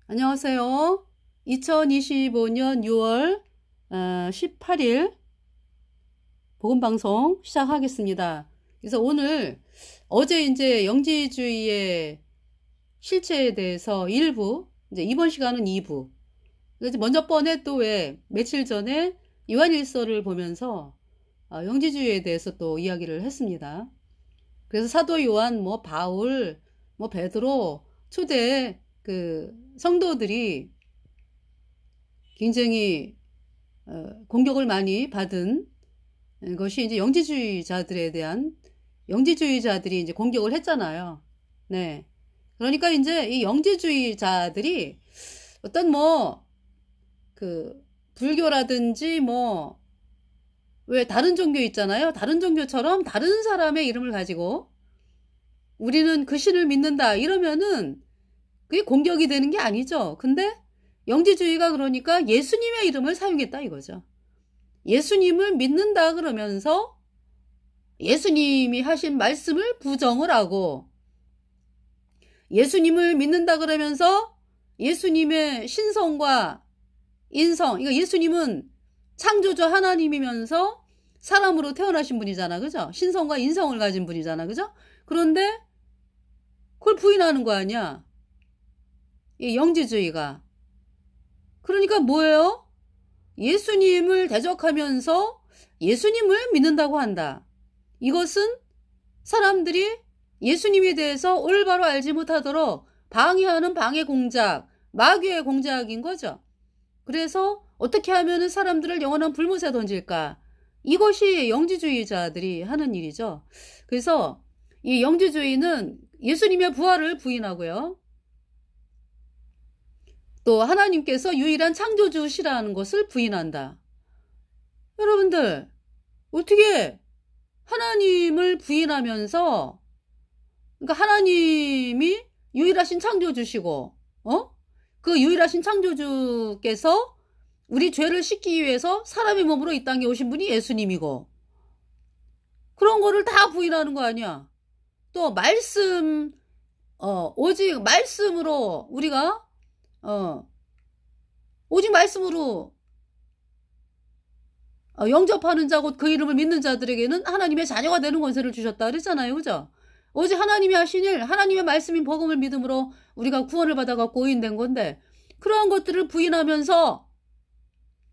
안녕하세요. 2025년 6월 18일 복음방송 시작하겠습니다. 그래서 오늘 어제 이제 영지주의의 실체에 대해서 일부, 이제 이번 시간은 2부. 먼저 번에 또 왜 며칠 전에 요한일서를 보면서 영지주의에 대해서 또 이야기를 했습니다. 그래서 사도 요한, 바울, 베드로, 초대 성도들이 굉장히 공격을 많이 받은 것이 이제 영지주의자들에 대한 영지주의자들이 이제 공격을 했잖아요. 네. 그러니까 이제 이 영지주의자들이 어떤 불교라든지 왜 다른 종교 있잖아요. 다른 종교처럼 다른 사람의 이름을 가지고 우리는 그 신을 믿는다 이러면은 그게 공격이 되는 게 아니죠. 근데 영지주의가 그러니까 예수님의 이름을 사용했다 이거죠. 예수님을 믿는다 그러면서 예수님이 하신 말씀을 부정을 하고, 예수님을 믿는다 그러면서 예수님의 신성과 인성, 그러니까 예수님은 창조주 하나님이면서 사람으로 태어나신 분이잖아. 그죠? 신성과 인성을 가진 분이잖아. 그죠? 그런데 그걸 부인하는 거 아니야. 이 영지주의가. 그러니까 뭐예요? 예수님을 대적하면서 예수님을 믿는다고 한다. 이것은 사람들이 예수님에 대해서 올바로 알지 못하도록 방해하는 방해 공작, 마귀의 공작인 거죠. 그래서 어떻게 하면 사람들을 영원한 불못에 던질까? 이것이 영지주의자들이 하는 일이죠. 그래서 이 영지주의는 예수님의 부활을 부인하고요. 또 하나님께서 유일한 창조주시라는 것을 부인한다. 여러분들, 어떻게 하나님을 부인하면서, 그러니까 하나님이 유일하신 창조주시고, 그 유일하신 창조주께서 우리 죄를 씻기 위해서 사람의 몸으로 이 땅에 오신 분이 예수님이고, 그런 거를 다 부인하는 거 아니야. 또 오직 말씀으로 우리가 오직 말씀으로 영접하는 자 곧 그 이름을 믿는 자들에게는 하나님의 자녀가 되는 권세를 주셨다 그랬잖아요. 그죠? 오직 하나님이 하신 일, 하나님의 말씀인 복음을 믿음으로 우리가 구원을 받아갖고 의인된 건데, 그러한 것들을 부인하면서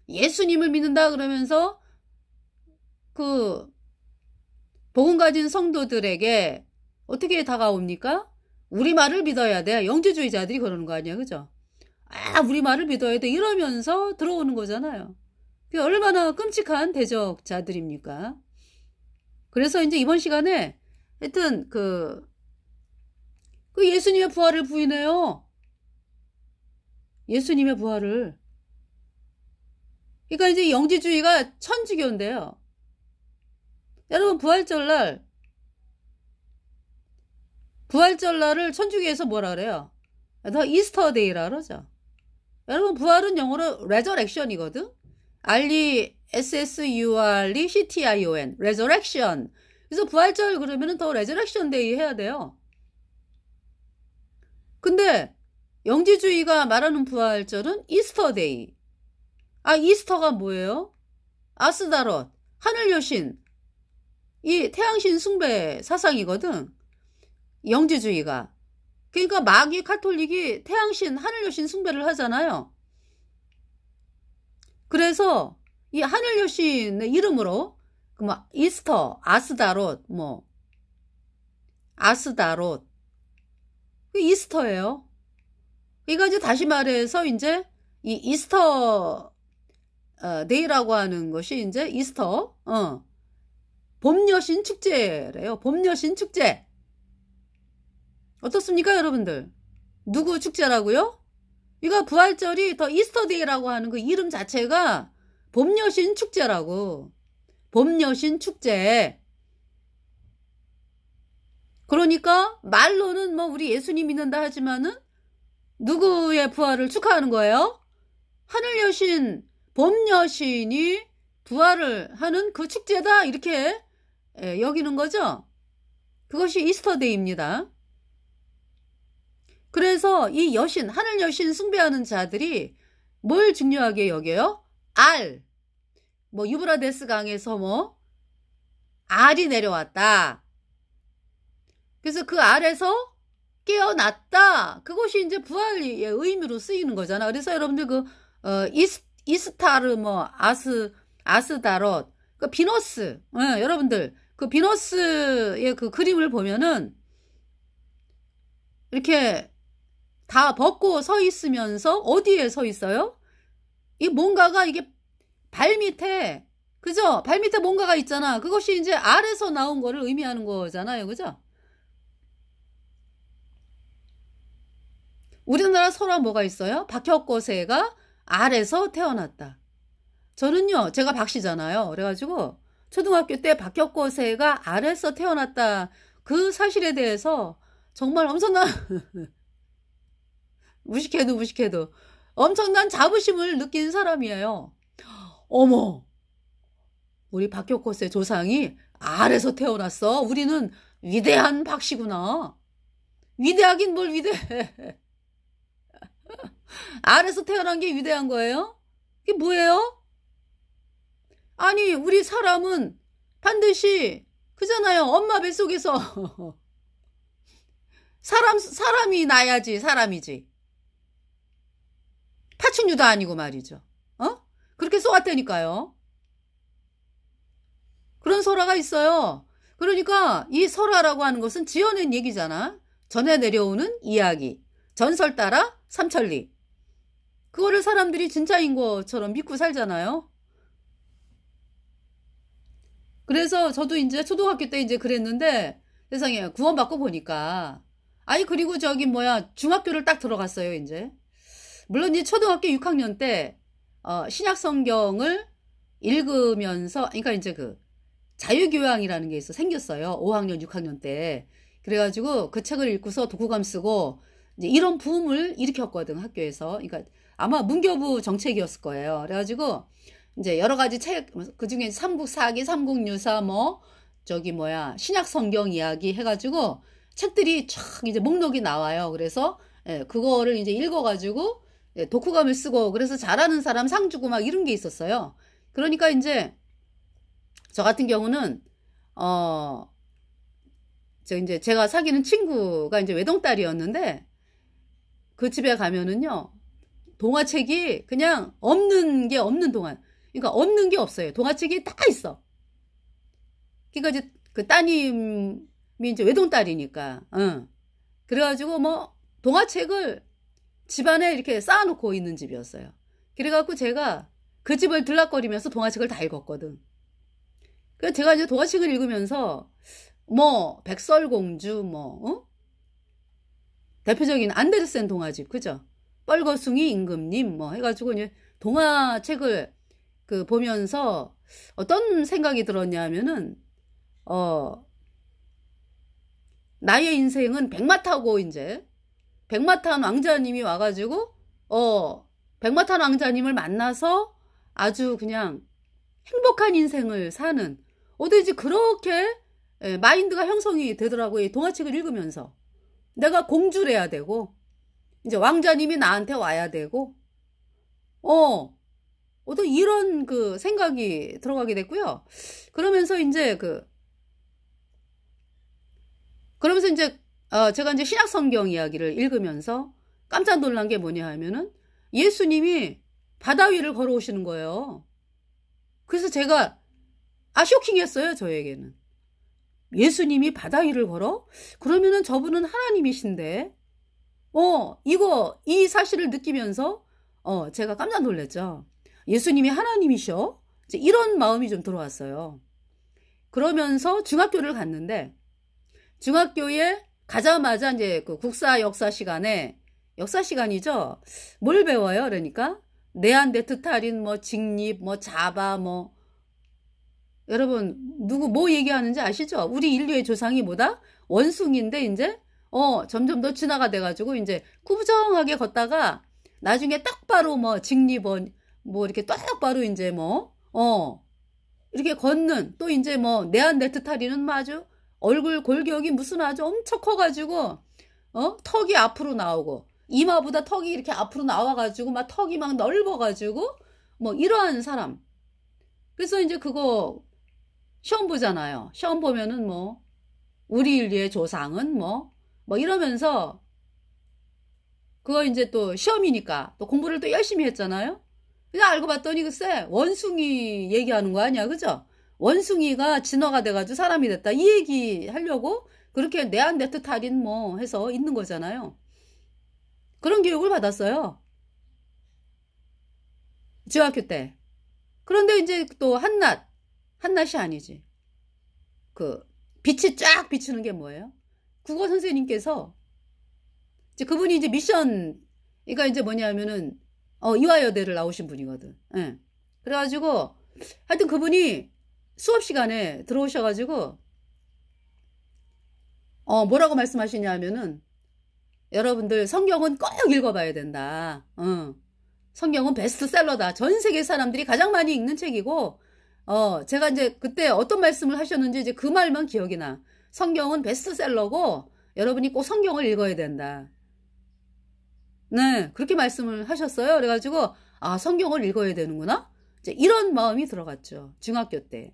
예수님을 믿는다 그러면서 복음 가진 성도들에게 어떻게 다가옵니까? 우리 말을 믿어야 돼. 영지주의자들이 그러는 거 아니야. 그죠? 우리 말을 믿어야 돼. 이러면서 들어오는 거잖아요. 그게 얼마나 끔찍한 대적자들입니까? 그래서 이제 이번 시간에 하여튼 예수님의 부활을 부인해요. 예수님의 부활을. 그러니까 이제 영지주의가 천주교인데요. 여러분 부활절날을 천주교에서 뭐라 그래요? 더 이스터데이라 그러죠. 여러분 부활은 영어로 resurrection이거든. R-E-S-S-U-R-E-C-T-I-O-N resurrection. 그래서 부활절 그러면은 더 resurrection day 해야 돼요. 근데 영지주의가 말하는 부활절은 이스터데이. 이스터가 뭐예요? 아스다롯, 하늘 여신, 이 태양신 숭배 사상이거든. 영지주의가. 그러니까 마귀 카톨릭이 태양신, 하늘 여신 숭배를 하잖아요. 그래서 이 하늘 여신의 이름으로 이스터, 아스다롯, 아스다롯, 이스터예요. 그러니까 이제 다시 말해서 이제 이 이스터 데이라고 하는 것이 이제 이스터, 봄 여신 축제래요. 봄 여신 축제. 어떻습니까, 여러분들? 누구 축제라고요? 이거 부활절이 더 이스터데이라고 하는 그 이름 자체가 봄 여신 축제라고. 봄 여신 축제. 그러니까 말로는 우리 예수님 믿는다 하지만은 누구의 부활을 축하하는 거예요? 하늘 여신, 봄 여신이 부활을 하는 그 축제다 이렇게 여기는 거죠. 그것이 이스터데이입니다. 그래서 이 여신, 하늘 여신 숭배하는 자들이 뭘 중요하게 여겨요? 알. 뭐 유브라데스 강에서 뭐 알이 내려왔다. 그래서 그 알에서 깨어났다. 그것이 이제 부활의 의미로 쓰이는 거잖아. 그래서 여러분들 그 이스타르 뭐 아스다롯 그 비너스, 여러분들 그 비너스의 그 그림을 보면은 이렇게 다 벗고 서 있으면서 어디에 서 있어요? 이 뭔가가 이게 발 밑에, 그죠? 발 밑에 뭔가가 있잖아. 그것이 이제 알에서 나온 거를 의미하는 거잖아요. 그죠? 우리나라 설화 뭐가 있어요? 박혁거세가 알에서 태어났다. 저는요, 제가 박씨잖아요. 그래가지고 초등학교 때 박혁거세가 알에서 태어났다. 그 사실에 대해서 정말 엄청난 무식해도 엄청난 자부심을 느낀 사람이에요. 어머, 우리 박혁거세 조상이 알에서 태어났어. 우리는 위대한 박씨구나. 위대하긴 뭘 위대해. 알에서 태어난 게 위대한 거예요? 이게 뭐예요? 아니, 우리 사람은 반드시 그잖아요. 엄마 뱃속에서 사람이 나야지 사람이지. 파충류도 아니고 말이죠. 그렇게 쏘았다니까요. 그런 설화가 있어요. 그러니까 이 설화라고 하는 것은 지어낸 얘기잖아. 전해 내려오는 이야기. 전설 따라 삼천리. 그거를 사람들이 진짜인 것처럼 믿고 살잖아요. 그래서 저도 이제 초등학교 때 이제 그랬는데 세상에 구원받고 보니까 아니 그리고 저기 뭐야 중학교를 딱 들어갔어요. 이제 물론 이제 초등학교 6학년 때 신약 성경을 읽으면서 그러니까 이제 그 자유교양이라는 게 생겼어요. 5학년 6학년 때. 그래가지고 그 책을 읽고서 독후감 쓰고 이제 이런 붐을 일으켰거든 학교에서. 그러니까 아마 문교부 정책이었을 거예요. 그래가지고 이제 여러 가지 책, 그 중에 삼국사기, 삼국유사, 뭐, 저기 뭐야, 신약 성경 이야기 해가지고 책들이 촥 이제 목록이 나와요. 그래서, 그거를 이제 읽어가지고, 독후감을 쓰고, 그래서 잘하는 사람 상 주고 막 이런 게 있었어요. 그러니까 이제, 저 같은 경우는, 이제 제가 사귀는 친구가 이제 외동딸이었는데, 그 집에 가면은요, 동화책이 그냥 없는 게 없는 동화. 그러니까 없는 게 없어요. 동화책이 다 있어. 그러니까 이제 그 따님이 이제 외동딸이니까. 그래가지고 뭐 동화책을 집안에 이렇게 쌓아놓고 있는 집이었어요. 그래갖고 제가 그 집을 들락거리면서 동화책을 다 읽었거든. 그래서 제가 이제 동화책을 읽으면서 뭐 백설공주 뭐 대표적인 안데르센 동화집 그죠? 뻘거숭이 임금님 뭐 해가지고 이제 동화책을 그 보면서 어떤 생각이 들었냐 하면은 나의 인생은 백마 타고 이제 백마 탄 왕자님이 와가지고 백마 탄 왕자님을 만나서 아주 그냥 행복한 인생을 사는 어디지 그렇게 마인드가 형성이 되더라고요. 이 동화책을 읽으면서 내가 공주래야 되고 이제 왕자님이 나한테 와야 되고 어떤 이런 그 생각이 들어가게 됐고요. 그러면서 이제 그러면서 이제 제가 이제 신약 성경 이야기를 읽으면서 깜짝 놀란 게 뭐냐 하면은 예수님이 바다 위를 걸어오시는 거예요. 그래서 제가 쇼킹했어요. 저에게는. 예수님이 바다 위를 걸어? 그러면은 저분은 하나님이신데 이 사실을 느끼면서 제가 깜짝 놀랐죠. 예수님이 하나님이셔? 이제 이런 마음이 좀 들어왔어요. 그러면서 중학교를 갔는데 중학교에 가자마자 이제 그 국사 역사 시간이죠. 뭘 배워요? 그러니까 네안데르탈인 뭐 직립 뭐 자바 뭐 여러분 누구 뭐 얘기하는지 아시죠? 우리 인류의 조상이 뭐다? 원숭이인데 이제 점점 더 진화가 돼가지고 이제 꾸부정하게 걷다가 나중에 딱 바로 뭐 직립원 뭐 이렇게 똑바로 이제 뭐 이렇게 걷는 또 이제 뭐 네안데르탈인은 아주 얼굴 골격이 무슨 아주 엄청 커가지고 턱이 앞으로 나오고, 이마보다 턱이 이렇게 앞으로 나와가지고, 막 턱이 막 넓어가지고, 뭐, 이러한 사람. 그래서 이제 그거, 시험 보잖아요. 시험 보면은 뭐, 우리 인류의 조상은 뭐 이러면서, 그거 이제 또 시험이니까, 또 공부를 또 열심히 했잖아요. 그냥 알고 봤더니 글쎄, 원숭이 얘기하는 거 아니야, 그죠? 원숭이가 진화가 돼가지고 사람이 됐다. 이 얘기 하려고 그렇게 네안데르탈인 뭐 해서 있는 거잖아요. 그런 교육을 받았어요. 중학교 때. 그런데 이제 또 한낮이 아니지. 그, 빛이 쫙 비추는 게 뭐예요? 국어 선생님께서, 이제 그분이 이제 미션, 그러니까 이제 뭐냐면은, 이화여대를 나오신 분이거든. 예. 그래가지고, 하여튼 그분이 수업 시간에 들어오셔가지고, 뭐라고 말씀하시냐면은, 여러분들 성경은 꼭 읽어봐야 된다. 성경은 베스트셀러다. 전 세계 사람들이 가장 많이 읽는 책이고, 제가 이제 그때 어떤 말씀을 하셨는지 이제 그 말만 기억이 나. 성경은 베스트셀러고, 여러분이 꼭 성경을 읽어야 된다. 네, 그렇게 말씀을 하셨어요. 그래가지고, 아, 성경을 읽어야 되는구나? 이제 이런 마음이 들어갔죠. 중학교 때.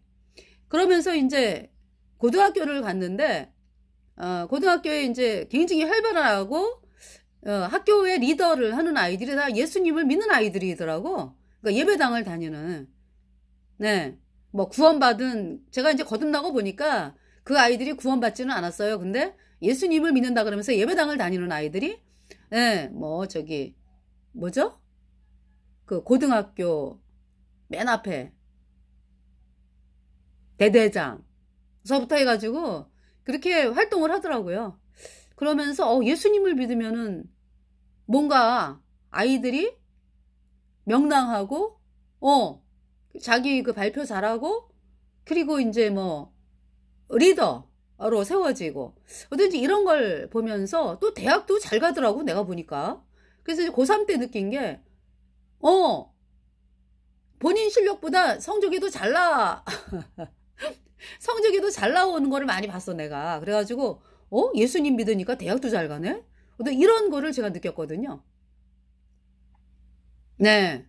그러면서 이제 고등학교를 갔는데, 고등학교에 이제 굉장히 활발하고, 학교의 리더를 하는 아이들이 다 예수님을 믿는 아이들이더라고. 그러니까 예배당을 다니는. 네. 뭐 구원받은, 제가 이제 거듭나고 보니까 그 아이들이 구원받지는 않았어요. 근데 예수님을 믿는다 그러면서 예배당을 다니는 아이들이, 네, 뭐 저기, 뭐죠? 그 고등학교 맨 앞에 대대장서부터 해가지고 그렇게 활동을 하더라고요. 그러면서 예수님을 믿으면은 뭔가 아이들이 명랑하고 자기 그 발표 잘하고 그리고 이제 뭐 리더로 세워지고 어쩐지 이런 걸 보면서 또 대학도 잘 가더라고 내가 보니까. 그래서 이제 고3 때 느낀 게 본인 실력보다 성적이 더 잘 나. 성적이 더 잘 나오는 거를 많이 봤어 내가. 그래가지고 예수님 믿으니까 대학도 잘 가네? 이런 거를 제가 느꼈거든요. 네.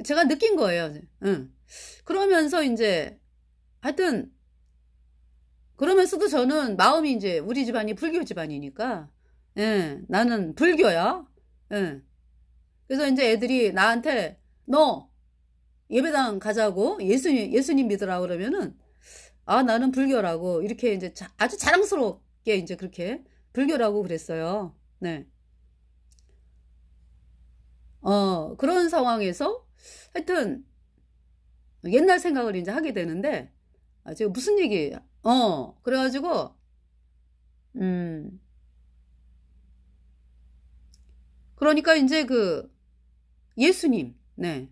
제가 느낀 거예요. 응. 그러면서 이제, 하여튼, 그러면서도 저는 마음이 이제, 우리 집안이 불교 집안이니까, 예, 나는 불교야. 예. 그래서 이제 애들이 나한테, 너, 예배당 가자고, 예수님 믿으라 그러면은, 아, 나는 불교라고, 이렇게 이제 아주 자랑스럽게 이제 그렇게 불교라고 그랬어요. 네. 그런 상황에서 하여튼 옛날 생각을 이제 하게 되는데, 제가 무슨 얘기, 그래가지고, 그러니까 이제 그 예수님, 네.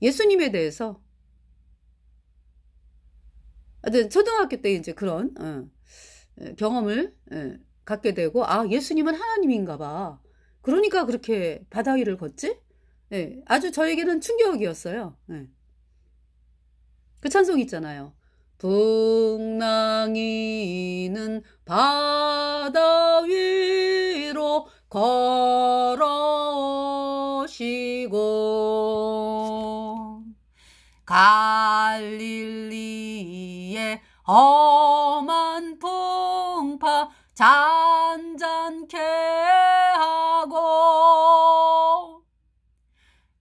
예수님에 대해서, 하여튼 초등학교 때 이제 그런, 경험을 갖게 되고, 아, 예수님은 하나님인가 봐. 그러니까 그렇게 바다 위를 걷지? 네, 아주 저에게는 충격이었어요. 네. 그 찬송 있잖아요. 풍랑이는 바다 위로 걸어오시고 갈릴리의 험한 풍파 잔잔케 하고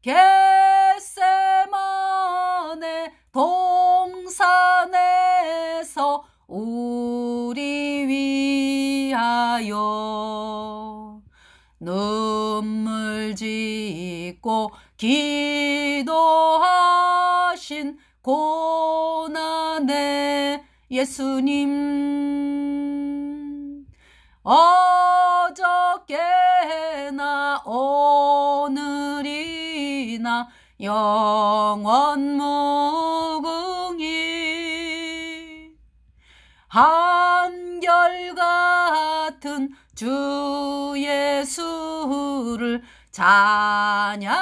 겟세마네 동산에서 우리 위하여 눈물 짓고 기도하신 고난의 예수님 어저께나 오늘이나 영원 무궁히 한결같은 주 예수를 찬양합시다.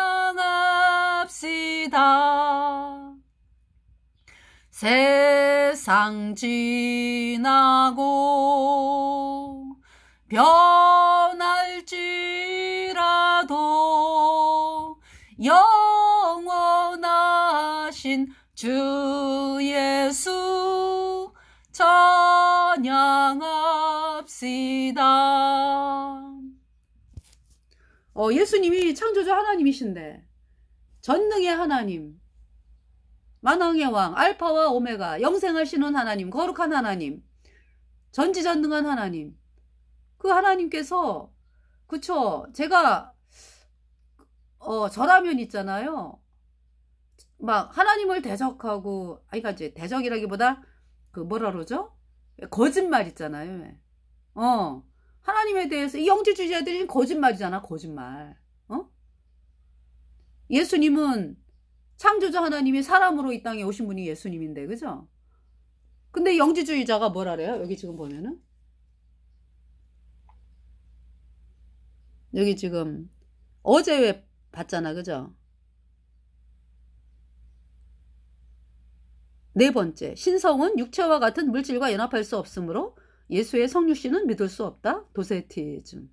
세상 지나고 변할지라도 영원하신 주 예수 찬양합시다. 예수님이 창조주 하나님이신데, 전능의 하나님, 만왕의 왕, 알파와 오메가, 영생하시는 하나님, 거룩한 하나님, 전지전능한 하나님, 그 하나님께서, 그쵸, 제가 저라면 있잖아요, 막 하나님을 대적하고, 그러니까 이제 대적이라기보다 그 뭐라 그러죠? 거짓말 있잖아요. 하나님에 대해서 이 영지주의자들이 거짓말이잖아, 거짓말. 예수님은 창조주 하나님이 사람으로 이 땅에 오신 분이 예수님인데, 그죠? 근데 영지주의자가 뭐라래요? 여기 지금 보면은, 여기 지금 어제 왜 봤잖아, 그죠? 네 번째, 신성은 육체와 같은 물질과 연합할 수 없으므로 예수의 성육신은 믿을 수 없다. 도세티즘.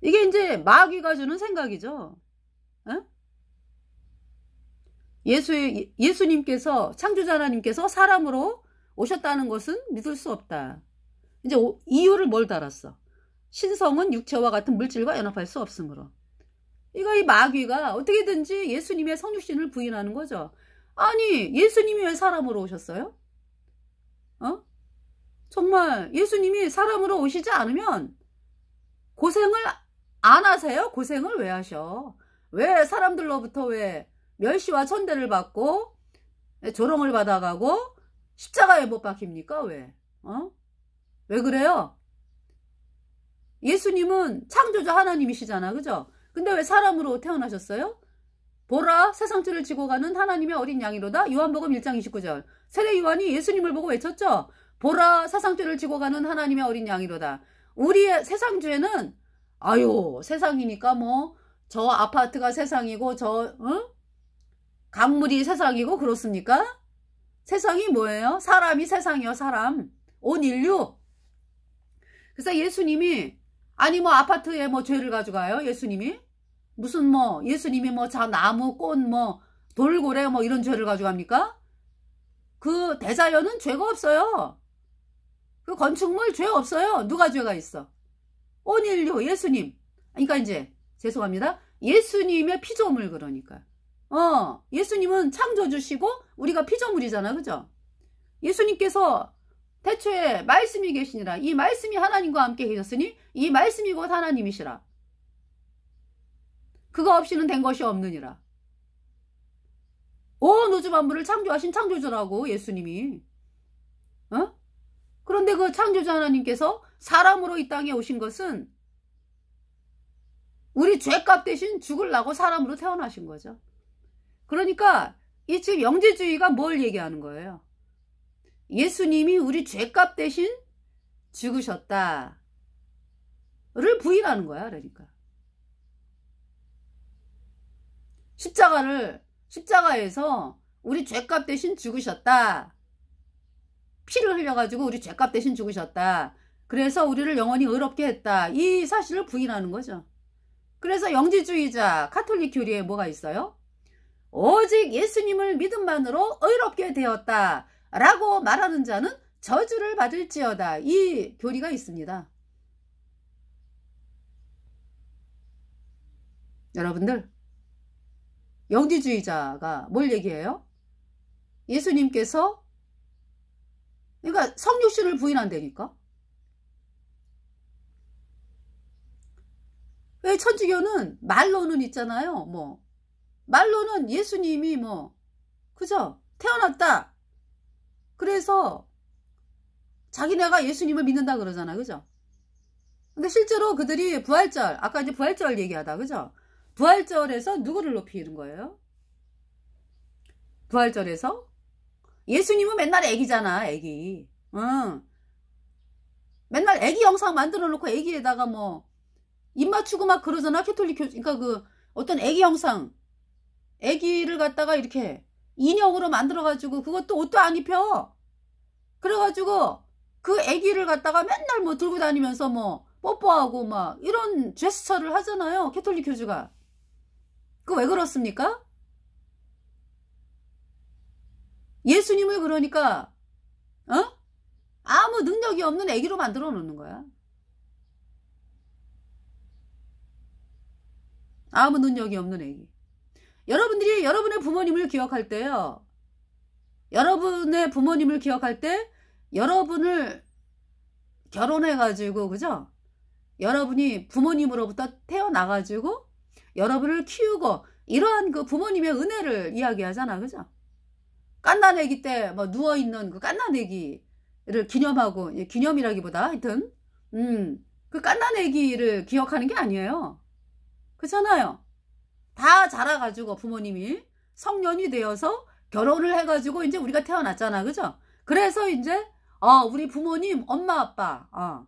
이게 이제 마귀가 주는 생각이죠. 예수님께서, 창조자 하나님께서 사람으로 오셨다는 것은 믿을 수 없다. 이제 이유를 뭘 달았어? 신성은 육체와 같은 물질과 연합할 수 없으므로. 이거 이 마귀가 어떻게든지 예수님의 성육신을 부인하는 거죠. 아니, 예수님이 왜 사람으로 오셨어요? 정말 예수님이 사람으로 오시지 않으면 고생을 안 하세요? 고생을 왜 하셔? 왜 사람들로부터 왜 멸시와 천대를 받고 조롱을 받아가고 십자가에 못 박힙니까? 왜? 왜 그래요? 예수님은 창조주 하나님이시잖아, 그죠? 근데 왜 사람으로 태어나셨어요? 보라, 세상죄를 지고 가는 하나님의 어린 양이로다. 요한복음 1장 29절. 세례 요한이 예수님을 보고 외쳤죠. 보라, 세상죄를 지고 가는 하나님의 어린 양이로다. 우리의 세상죄는 세상이니까 뭐 저 아파트가 세상이고 강물이 세상이고 그렇습니까? 세상이 뭐예요? 사람이 세상이요, 사람. 온 인류. 그래서 예수님이 뭐 아파트에 뭐 죄를 가져가요? 예수님이? 무슨 예수님이 나무, 꽃, 돌고래 이런 죄를 가져갑니까? 그 대자연은 죄가 없어요. 그 건축물 죄 없어요. 누가 죄가 있어? 온 인류, 예수님. 그러니까 이제 죄송합니다. 예수님의 피조물, 그러니까. 예수님은 창조주시고 우리가 피조물이잖아, 그죠? 예수님께서 태초에 말씀이 계시니라. 이 말씀이 하나님과 함께 계셨으니 이 말씀이 곧 하나님이시라. 그거 없이는 된 것이 없느니라. 온 우주 만물을 창조하신 창조주라고, 예수님이. 그런데 그 창조주 하나님께서 사람으로 이 땅에 오신 것은 우리 죄값 대신 죽으려고 사람으로 태어나신 거죠. 그러니까 이 지금 영지주의가 뭘 얘기하는 거예요? 예수님이 우리 죄값 대신 죽으셨다를 부인하는 거야. 그러니까 십자가에서 우리 죄값 대신 죽으셨다. 피를 흘려가지고 우리 죄값 대신 죽으셨다. 그래서 우리를 영원히 의롭게 했다. 이 사실을 부인하는 거죠. 그래서 영지주의자 카톨릭 교리에 뭐가 있어요? 오직 예수님을 믿음만으로 의롭게 되었다 라고 말하는 자는 저주를 받을지어다. 이 교리가 있습니다. 여러분들, 영지주의자가 뭘 얘기해요? 예수님께서, 그러니까 성육신을 부인한다니까. 왜 천주교는 말로는 있잖아요. 말로는 예수님이 그죠? 태어났다. 그래서 자기네가 예수님을 믿는다 그러잖아, 그죠? 근데 실제로 그들이 부활절, 아까 이제 부활절 얘기하다, 그죠? 부활절에서 누구를 높이는 거예요? 부활절에서 예수님은 맨날 애기잖아, 애기. 맨날 애기 영상 만들어 놓고 애기에다가 입 맞추고 막 그러잖아, 캐톨릭 그러니까 어떤 애기 영상, 애기를 갖다가 이렇게 인형으로 만들어가지고 그것도 옷도 안 입혀. 그래가지고 그 애기를 갖다가 맨날 뭐 들고 다니면서 뭐 뽀뽀하고 막 이런 제스처를 하잖아요. 캐톨릭 교주가. 그 왜 그렇습니까? 예수님을 그러니까 아무 능력이 없는 애기로 만들어 놓는 거야. 아무 능력이 없는 애기. 여러분들이 여러분의 부모님을 기억할 때요. 여러분의 부모님을 기억할 때 여러분을 결혼해가지고 그죠? 여러분이 부모님으로부터 태어나가지고 여러분을 키우고 이러한 그 부모님의 은혜를 이야기하잖아. 그죠? 갓난아기 때 뭐 누워있는 그 갓난아기를 기념하고, 기념이라기보다 하여튼 그 갓난아기를 기억하는 게 아니에요. 그렇잖아요. 다 자라가지고 부모님이 성년이 되어서 결혼을 해가지고 이제 우리가 태어났잖아. 그죠? 그래서 이제 우리 부모님 엄마 아빠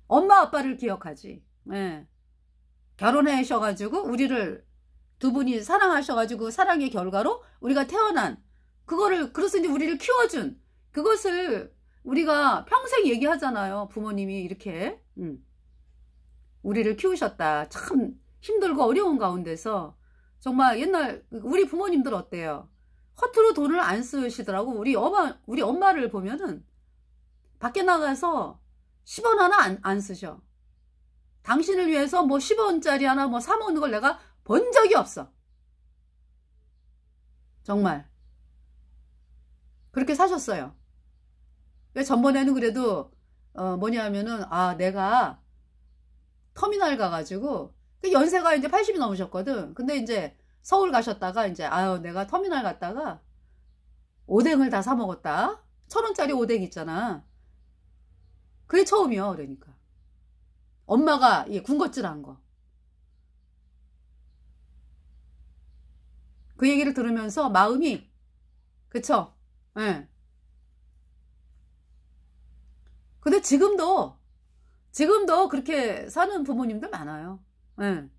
엄마 아빠를 기억하지. 예. 결혼하셔가지고 우리를 두 분이 사랑하셔가지고 사랑의 결과로 우리가 태어난 그거를 그래서 이제 우리를 키워준 그것을 우리가 평생 얘기하잖아요. 부모님이 이렇게 우리를 키우셨다. 참 힘들고 어려운 가운데서 정말 옛날 우리 부모님들 어때요? 허투루 돈을 안 쓰시더라고. 우리 엄마를 보면은 밖에 나가서 10원 하나 안 쓰셔. 당신을 위해서 뭐 10원짜리 하나 뭐 사 먹는 걸 내가 본 적이 없어. 정말 그렇게 사셨어요. 전번에는 그래도 뭐냐면은 내가 터미널 가가지고 연세가 이제 80이 넘으셨거든. 근데 이제 서울 가셨다가 이제 내가 터미널 갔다가 오뎅을 다 사 먹었다. 1,000원짜리 오뎅 있잖아. 그게 처음이요. 그러니까 엄마가 군것질한 거. 그 얘기를 들으면서 마음이 그쵸? 예. 근데 지금도 그렇게 사는 부모님들 많아요. 예.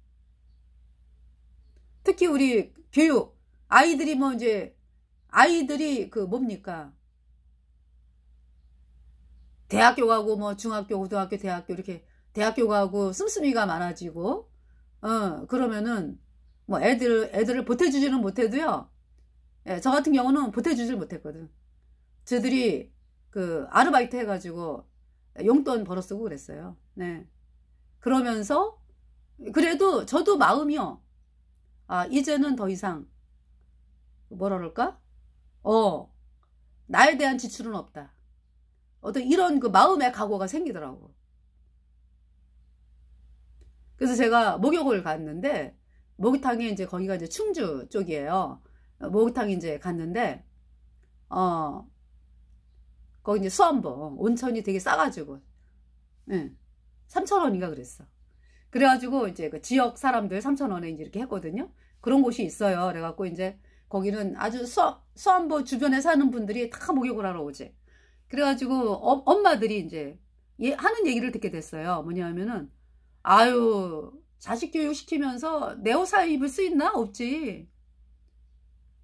특히 우리 교육 아이들이 뭐 이제 아이들이 그 뭡니까? 대학교 가고 뭐 중학교, 고등학교, 대학교 이렇게 대학교 가고 씀씀이가 많아지고 그러면은 뭐 애들을 보태주지는 못해도요. 예, 저 같은 경우는 보태주질 못했거든. 저들이 그 아르바이트 해가지고 용돈 벌어 쓰고 그랬어요. 네. 그러면서 그래도 저도 마음이요. 이제는 더 이상 뭐라 그럴까? 나에 대한 지출은 없다. 어떤 이런 그 마음의 각오가 생기더라고. 그래서 제가 목욕을 갔는데 목욕탕에 이제 거기가 이제 충주 쪽이에요. 목욕탕에 이제 갔는데 거기 이제 수안봉 온천이 되게 싸가지고 3,000원인가 그랬어. 그래가지고 이제 그 지역 사람들 3,000원에 이제 이렇게 했거든요. 그런 곳이 있어요. 그래갖고 이제 거기는 아주 수안보 주변에 사는 분들이 다 목욕을 하러 오지. 그래가지고 엄마들이 이제 하는 얘기를 듣게 됐어요. 뭐냐면은 자식 교육 시키면서 내 옷 사 입을 수 있나? 없지.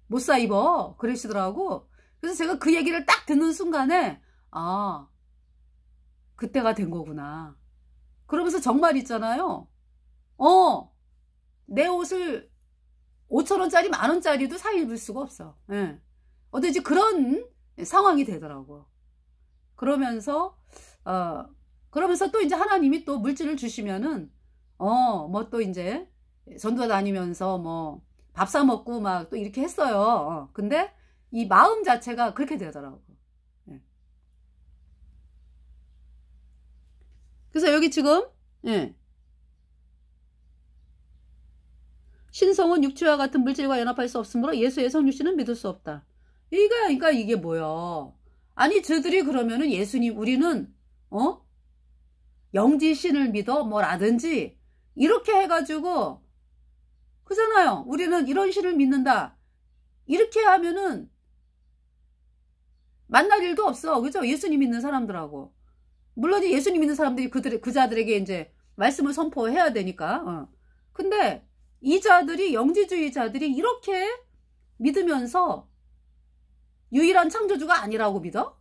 못 사 입어. 그러시더라고. 그래서 제가 그 얘기를 딱 듣는 순간에 그때가 된 거구나. 그러면서 정말 있잖아요. 내 옷을 5,000원짜리 10,000원짜리도 사 입을 수가 없어. 예. 이제 그런 상황이 되더라고. 그러면서 또 이제 하나님이 또 물질을 주시면은 뭐 또 이제 전도 다니면서 뭐 밥 사 먹고 막 또 이렇게 했어요. 근데 이 마음 자체가 그렇게 되더라고. 예. 그래서 여기 지금 신성은 육체와 같은 물질과 연합할 수 없으므로 예수의 성육신은 믿을 수 없다. 그러니까 이게 뭐야? 아니 저들이 그러면은 예수님 우리는 영지신을 믿어 뭐라든지 이렇게 해가지고 그잖아요. 우리는 이런 신을 믿는다. 이렇게 하면은 만날 일도 없어. 그죠? 예수님 믿는 사람들하고. 물론 예수님 믿는 사람들이 그자들에게 이제 말씀을 선포해야 되니까. 근데 이 자들이 영지주의자들이 이렇게 믿으면서 유일한 창조주가 아니라고 믿어?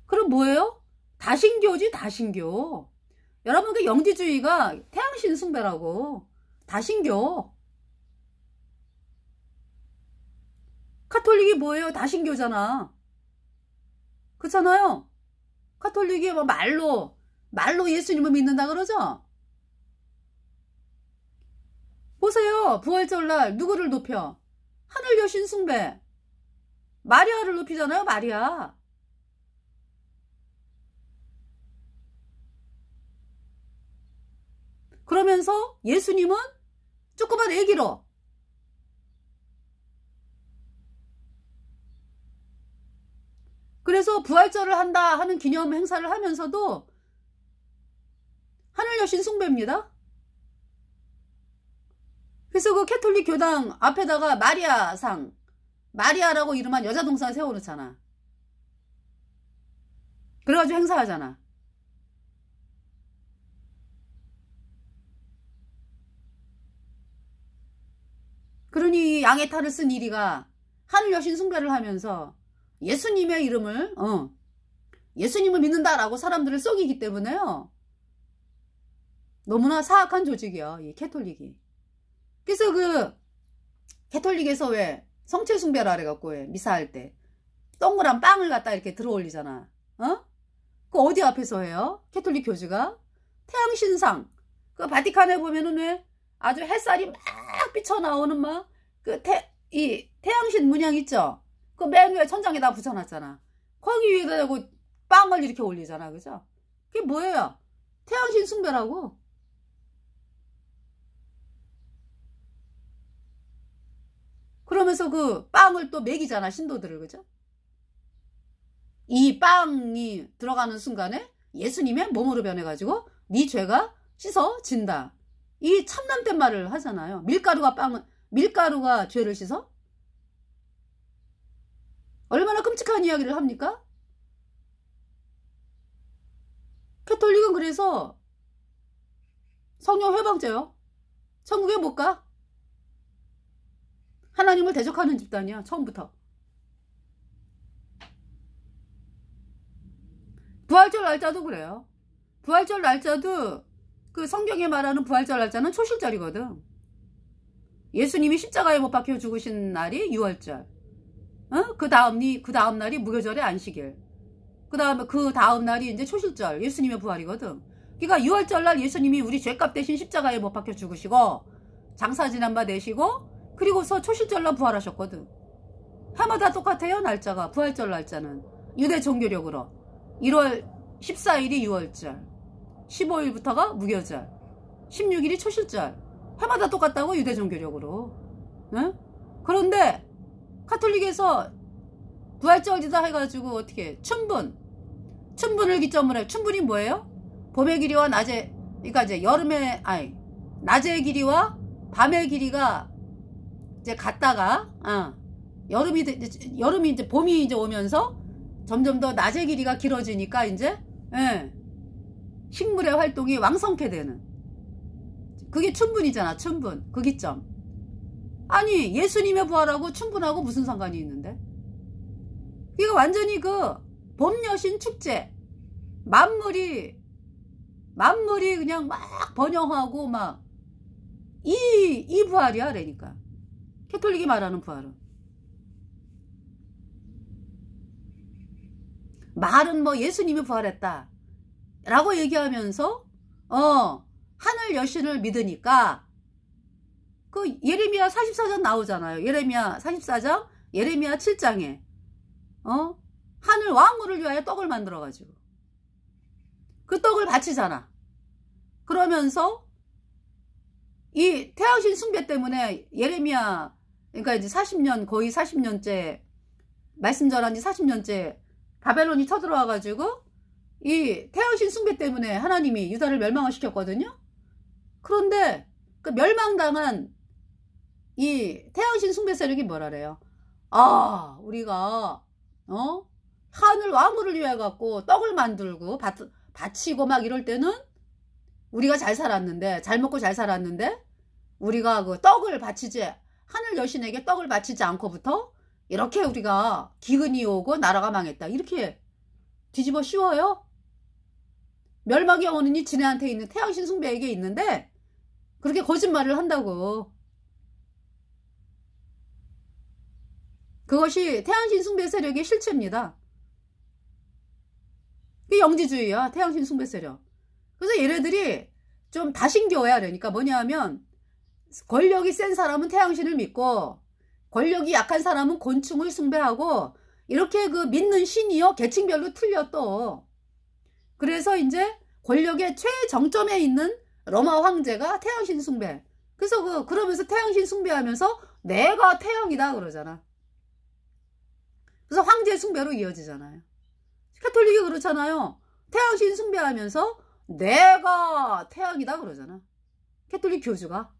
그럼 뭐예요? 다신교지, 다신교. 여러분, 그 영지주의가 태양신 숭배라고. 다신교. 카톨릭이 뭐예요? 다신교잖아. 그렇잖아요. 카톨릭이 뭐 말로 예수님을 믿는다 그러죠? 보세요. 부활절날 누구를 높여? 하늘 여신 숭배. 마리아를 높이잖아요. 마리아. 그러면서 예수님은 조그만 애기로. 그래서 부활절을 한다 하는 기념 행사를 하면서도 하늘 여신 숭배입니다. 그래서 그 캐톨릭 교당 앞에다가 마리아상, 마리아라고 이름한 여자 동상 세워놓잖아. 그래가지고 행사하잖아. 그러니 양의 탈을 쓴 이리가 하늘 여신 숭배를 하면서 예수님의 이름을 예수님을 믿는다라고 사람들을 속이기 때문에요. 너무나 사악한 조직이야, 이 캐톨릭이. 그래서 그 캐톨릭에서 왜 성체 숭배라 그래갖고 왜 미사할 때 동그란 빵을 갖다 이렇게 들어 올리잖아. 그 어디 앞에서 해요? 캐톨릭 교주가 태양신상. 그 바티칸에 보면은 왜 아주 햇살이 막 비쳐나오는 막 이 태양신 문양 있죠? 그 맨 위에 천장에다 붙여놨잖아. 거기 위에다 대고 빵을 이렇게 올리잖아. 그죠? 그게 뭐예요? 태양신 숭배라고. 그러면서 그 빵을 또 먹이잖아. 신도들을. 그죠? 이 빵이 들어가는 순간에 예수님의 몸으로 변해가지고 네 죄가 씻어진다. 이 참남된 말을 하잖아요. 밀가루가 죄를 씻어? 얼마나 끔찍한 이야기를 합니까? 캐톨릭은 그래서 성령 회방죄요. 천국에 못 가. 하나님을 대적하는 집단이야. 처음부터. 부활절 날짜도 그래요. 부활절 날짜도 그 성경에 말하는 부활절 날짜는 초실절이거든. 예수님이 십자가에 못 박혀 죽으신 날이 6월절. 그 다음 날이 무교절의 안식일. 그 다음 날이 이제 초실절. 예수님의 부활이거든. 그러니까 6월절 날 예수님이 우리 죄값 대신 십자가에 못 박혀 죽으시고 장사 지난 바 되시고 그리고서 초실절 날 부활하셨거든. 해마다 똑같아요. 날짜가. 부활절 날짜는. 유대 종교력으로. 1월 14일이 6월절. 15일부터가 무교절. 16일이 초실절. 해마다 똑같다고 유대 종교력으로. 응? 그런데 카톨릭에서 부활절이다 해가지고 어떻게 춘분을 기점으로 해. 춘분이 뭐예요? 봄의 길이와 낮의, 그러니까 이제 낮의 길이와 밤의 길이가 이제 갔다가 여름이 이제 봄이 이제 오면서 점점 더 낮의 길이가 길어지니까 이제 식물의 활동이 왕성케 되는 그게 춘분이잖아. 춘분. 그 기점. 아니 예수님의 부활하고 춘분하고 무슨 상관이 있는데? 이거 완전히 그 봄여신 축제. 만물이 그냥 막 번영하고 막 이 부활이야. 그러니까 캐톨릭이 말하는 부활은. 말은 뭐 예수님이 부활했다 라고 얘기하면서 하늘 여신을 믿으니까 그 예레미야 44장 나오잖아요. 예레미야 44장 예레미야 7장에 하늘 왕후를 위하여 떡을 만들어 가지고 그 떡을 바치잖아. 그러면서 이 태양신 숭배 때문에 예레미야 그러니까 이제 40년 거의 40년째 말씀 전한 지 40년째 바벨론이 쳐들어와 가지고 이 태양신 숭배 때문에 하나님이 유다를 멸망을 시켰거든요. 그런데 그 멸망당한 이 태양신 숭배 세력이 뭐라 그래요? 우리가 하늘 왕후를 위해 갖고 떡을 만들고 바치고 막 이럴 때는 우리가 잘 살았는데 잘 먹고 잘 살았는데 우리가 그 떡을 바치지, 하늘 여신에게 떡을 바치지 않고부터 이렇게 우리가 기근이 오고 나라가 망했다. 이렇게 뒤집어 씌워요. 멸망의 원인이 지네한테 있는 태양신 숭배에게 있는데 그렇게 거짓말을 한다고. 그것이 태양신 숭배 세력의 실체입니다. 그게 영지주의야. 태양신 숭배 세력. 그래서 얘네들이 좀 다신교야. 그러니까 뭐냐 하면 권력이 센 사람은 태양신을 믿고 권력이 약한 사람은 곤충을 숭배하고 이렇게 그 믿는 신이요 계층별로 틀려 또. 그래서 이제 권력의 최정점에 있는 로마 황제가 태양신 숭배. 그래서 그러면서 태양신 숭배하면서 내가 태양이다 그러잖아. 그래서 황제 숭배로 이어지잖아요. 가톨릭이 그렇잖아요. 태양신 숭배하면서 내가 태양이다 그러잖아. 가톨릭 교주가.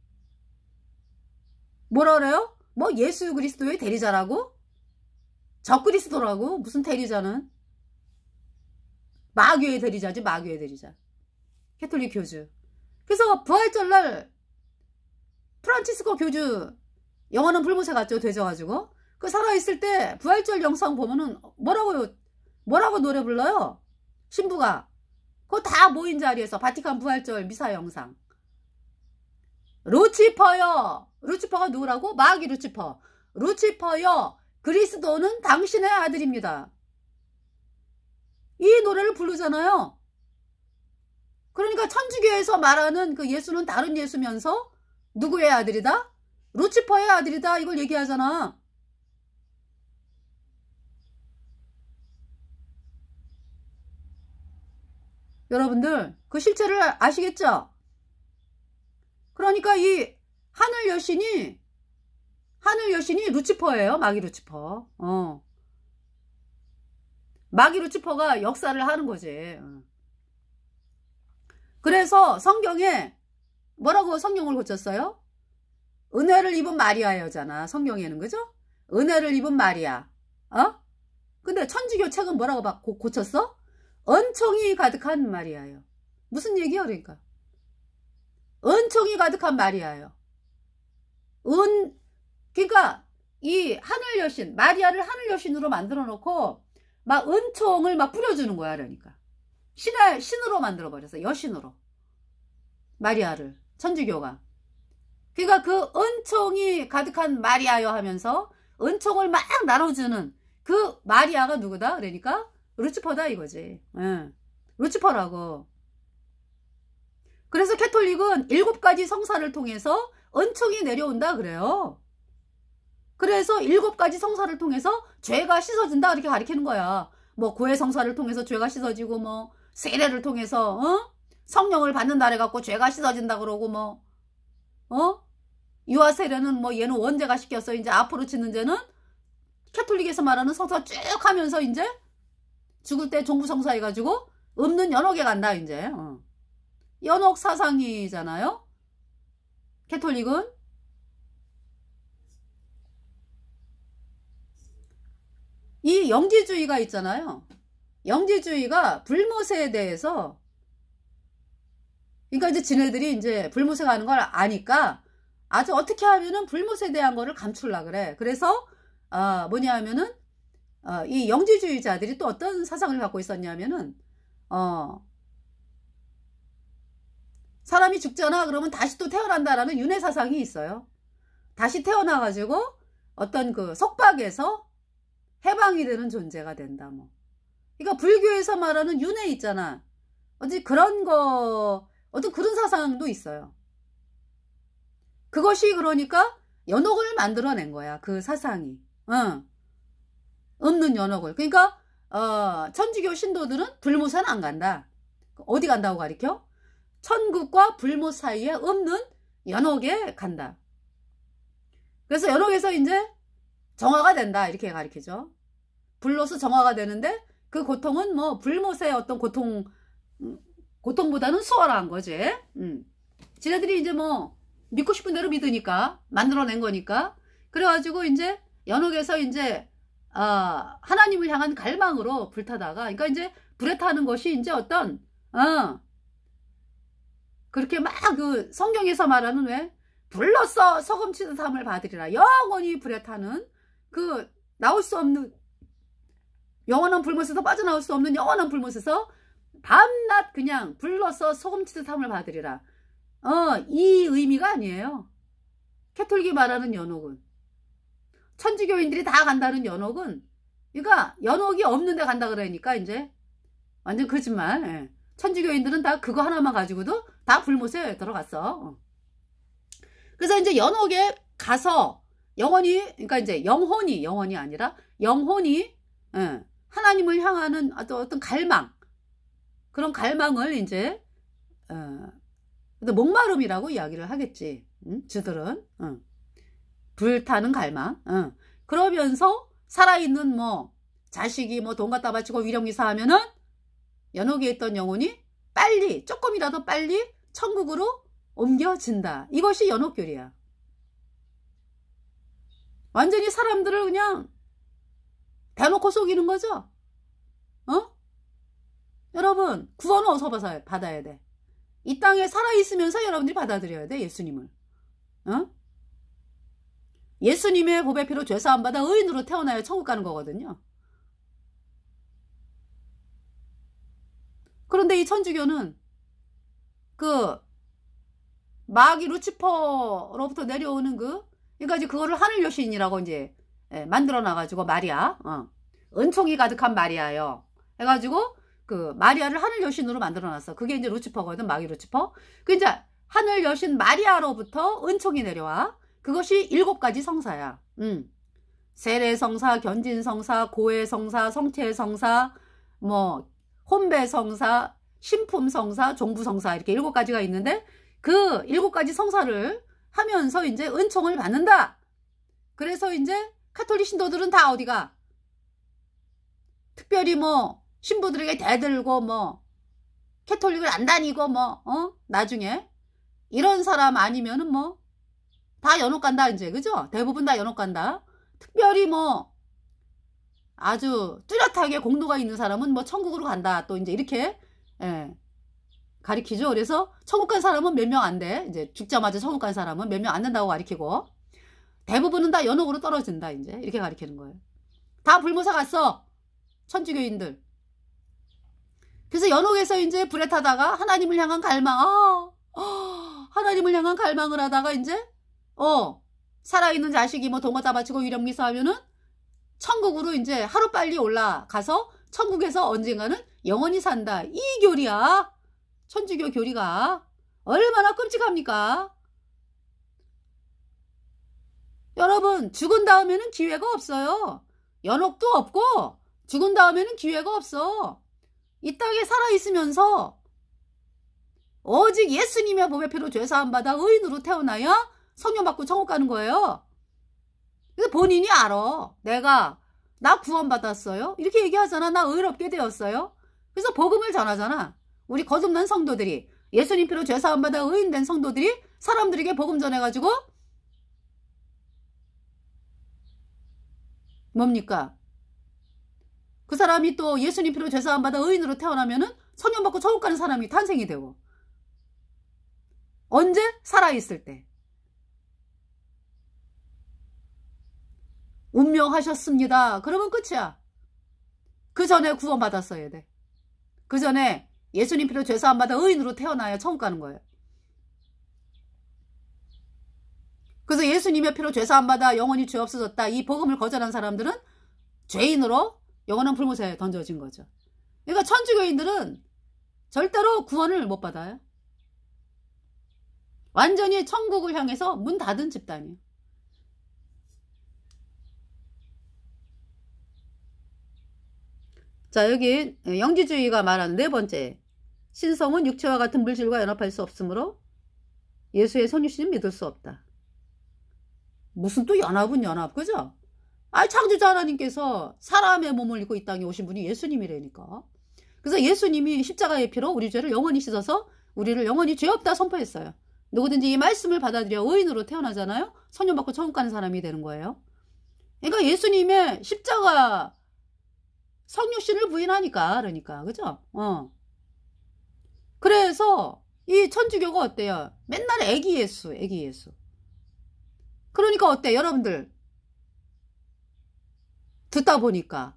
뭐라 그래요? 뭐 예수 그리스도의 대리자라고? 적그리스도라고? 무슨 대리자는? 마귀의 대리자지, 마귀의 대리자. 가톨릭 교주. 그래서 부활절날 프란치스코 교주 영원한 불못에 갔죠. 되져가지고. 그 살아있을 때 부활절 영상 보면은 뭐라고 노래 불러요? 신부가. 그거 다 모인 자리에서 바티칸 부활절 미사 영상. 루치퍼요. 루치퍼가 누구라고? 마귀 루치퍼. 루치퍼요. 그리스도는 당신의 아들입니다. 이 노래를 부르잖아요. 그러니까 천주교에서 말하는 그 예수는 다른 예수면서 누구의 아들이다? 루치퍼의 아들이다. 이걸 얘기하잖아. 여러분들 그 실체를 아시겠죠? 그러니까 이 하늘 여신이 루치퍼예요. 마귀 루치퍼. 마귀 루치퍼가 역사를 하는 거지. 그래서 성경에 뭐라고 성경을 고쳤어요? 은혜를 입은 마리아여잖아. 성경에는 그죠? 은혜를 입은 마리아. 근데 천주교 책은 뭐라고 고쳤어? 은총이 가득한 마리아요. 무슨 얘기야 그러니까? 은총이 가득한 마리아요. 그러니까 이 하늘 여신, 마리아를 하늘 여신으로 만들어 놓고 막 은총을 막 뿌려주는 거야. 그러니까 신으로 만들어 버렸어. 여신으로. 마리아를 천주교가. 그러니까 그 은총이 가득한 마리아여 하면서 은총을 막 나눠주는 그 마리아가 누구다? 그러니까 루치퍼다 이거지. 루치퍼라고. 그래서 가톨릭은 7가지 성사를 통해서 은총이 내려온다 그래요. 그래서 7가지 성사를 통해서 죄가 씻어진다 그렇게 가리키는 거야. 뭐 구의 성사를 통해서 죄가 씻어지고 뭐 세례를 통해서 성령을 받는다 그래갖고 죄가 씻어진다 그러고 뭐 유아 세례는 뭐 얘는 원죄가 시켰어. 이제 앞으로 짓는 죄는 가톨릭에서 말하는 성사 쭉 하면서 이제 죽을 때 종부성사 해가지고 없는 연옥에 간다 이제. 연옥 사상이잖아요. 가톨릭은. 이 영지주의가 있잖아요. 영지주의가 불모세에 대해서, 그러니까 이제 지네들이 이제 불모세가 하는 걸 아니까 아주 어떻게 하면은 불모세에 대한 거를 감추려고 그래. 그래서 뭐냐 하면은 이 영지주의자들이 또 어떤 사상을 갖고 있었냐면은 사람이 죽잖아 그러면 다시 또 태어난다라는 윤회 사상이 있어요. 다시 태어나가지고 어떤 그 속박에서 해방이 되는 존재가 된다 뭐. 그러니까 불교에서 말하는 윤회 있잖아. 어디 그런 거 어떤 그런 사상도 있어요. 그것이 그러니까 연옥을 만들어낸 거야. 그 사상이. 없는 연옥을. 그러니까 천주교 신도들은 불모사는 안 간다. 어디 간다고 가리켜? 천국과 불못 사이에 없는 연옥에 간다. 그래서 연옥에서 이제 정화가 된다 이렇게 가리키죠. 불로서 정화가 되는데 그 고통은 뭐 불못의 어떤 고통보다는 수월한 거지. 지네들이 이제 뭐 믿고 싶은 대로 믿으니까 만들어낸 거니까. 그래가지고 이제 연옥에서 이제 하나님을 향한 갈망으로 불타다가, 그러니까 이제 불에 타는 것이 이제 어떤 그렇게 막 그 성경에서 말하는 왜 불로써 소금치는 삶을 받으리라. 영원히 불에 타는 그 나올 수 없는 영원한 불못에서 빠져나올 수 없는 영원한 불못에서 밤낮 그냥 불로써 소금치는 삶을 받으리라. 이 의미가 아니에요. 캐톨릭이 말하는 연옥은, 천주교인들이 다 간다는 연옥은, 그러니까 연옥이 없는데 간다 그러니까 이제 완전 거짓말. 예. 천주교인들은 다 그거 하나만 가지고도 다 불못에 들어갔어. 그래서 이제 연옥에 가서 영원히, 그러니까 이제 영혼이 아니라 영혼이, 예, 하나님을 향하는 어떤 갈망, 그런 갈망을 이제 목마름이라고 이야기를 하겠지. 주들은 불타는 갈망. 그러면서 살아있는 뭐 자식이 뭐 돈 갖다 바치고 위령기사 하면은 연옥에 있던 영혼이 빨리, 조금이라도 빨리 천국으로 옮겨진다. 이것이 연옥교리야. 완전히 사람들을 그냥 대놓고 속이는 거죠. 여러분, 구원은 어디서 받아야 돼? 이 땅에 살아있으면서 여러분들이 받아들여야 돼, 예수님을. 예수님의 보배 피로 죄사함 받아 의인으로 태어나야 천국 가는 거거든요. 그런데 이 천주교는 그 마귀 루치퍼로부터 내려오는 그러니까 이제 그거를 하늘 여신이라고 이제 만들어 놔가지고 마리아, 은총이 가득한 마리아요. 해가지고 그 마리아를 하늘 여신으로 만들어 놨어. 그게 이제 루치퍼거든, 마귀 루치퍼. 그 이제 하늘 여신 마리아로부터 은총이 내려와. 그것이 7가지 성사야. 세례성사, 견진성사, 고해성사, 성체성사, 뭐 혼배성사, 신품성사, 종부성사, 이렇게 7가지가 있는데 그 7가지 성사를 하면서 이제 은총을 받는다. 그래서 이제 카톨릭 신도들은 다 어디가? 특별히 뭐 신부들에게 대들고 뭐 캐톨릭을 안 다니고 뭐 나중에 이런 사람 아니면은 뭐 다 연옥 간다 이제, 그죠? 대부분 다 연옥 간다. 특별히 뭐 아주 뚜렷하게 공로가 있는 사람은 뭐 천국으로 간다. 또 이제 이렇게 가리키죠. 그래서 천국 간 사람은 몇 명 안 돼. 이제 죽자마자 천국 간 사람은 몇 명 안 된다고 가리키고, 대부분은 다 연옥으로 떨어진다. 이제 이렇게 가리키는 거예요. 다 불모사 갔어, 천주교인들. 그래서 연옥에서 이제 불에 타다가 하나님을 향한 갈망, 하나님을 향한 갈망을 하다가 이제 살아있는 자식이 뭐 돈 갖다 바치고 위령기사 하면은 천국으로 이제 하루빨리 올라가서 천국에서 언젠가는 영원히 산다. 이 교리야. 천주교 교리가 얼마나 끔찍합니까? 여러분, 죽은 다음에는 기회가 없어요. 연옥도 없고 죽은 다음에는 기회가 없어. 이 땅에 살아있으면서 오직 예수님의 보배 피로 죄사함 받아 의인으로 태어나야 성령 받고 천국 가는 거예요. 그래서 본인이 알아. 나 구원받았어요. 이렇게 얘기하잖아. 나 의롭게 되었어요. 그래서 복음을 전하잖아. 우리 거듭난 성도들이, 예수님 피로 죄사함 받아 의인된 성도들이 사람들에게 복음 전해가지고 뭡니까? 그 사람이 또 예수님 피로 죄사함 받아 의인으로 태어나면은 성령 받고 천국 가는 사람이 탄생이 되고. 언제? 살아있을 때. 운명하셨습니다. 그러면 끝이야. 그 전에 구원받았어야 돼. 그 전에 예수님 피로 죄사함 받아 의인으로 태어나야 천국 가는 거예요. 그래서 예수님의 피로 죄사함 받아 영원히 죄 없어졌다. 이 복음을 거절한 사람들은 죄인으로 영원한 불못에 던져진 거죠. 그러니까 천주교인들은 절대로 구원을 못 받아요. 완전히 천국을 향해서 문 닫은 집단이에요. 자, 여기 영지주의가 말하는 4번째, 신성은 육체와 같은 물질과 연합할 수 없으므로 예수의 선유신은 믿을 수 없다. 무슨 또 연합은 연합, 그죠? 창조자 하나님께서 사람의 몸을 입고 이 땅에 오신 분이 예수님이라니까. 그래서 예수님이 십자가의 피로 우리 죄를 영원히 씻어서 우리를 영원히 죄 없다 선포했어요. 누구든지 이 말씀을 받아들여 의인으로 태어나잖아요. 성령 받고 천국 가는 사람이 되는 거예요. 그러니까 예수님의 십자가 성육신을 부인하니까, 그러니까, 그죠? 그래서 이 천주교가 어때요? 맨날 애기 예수. 그러니까 어때 여러분들 듣다 보니까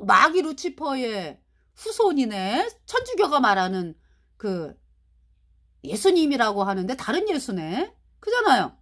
마귀 루치퍼의 후손이네. 천주교가 말하는 그 예수님이라고 하는데 다른 예수네. 그잖아요.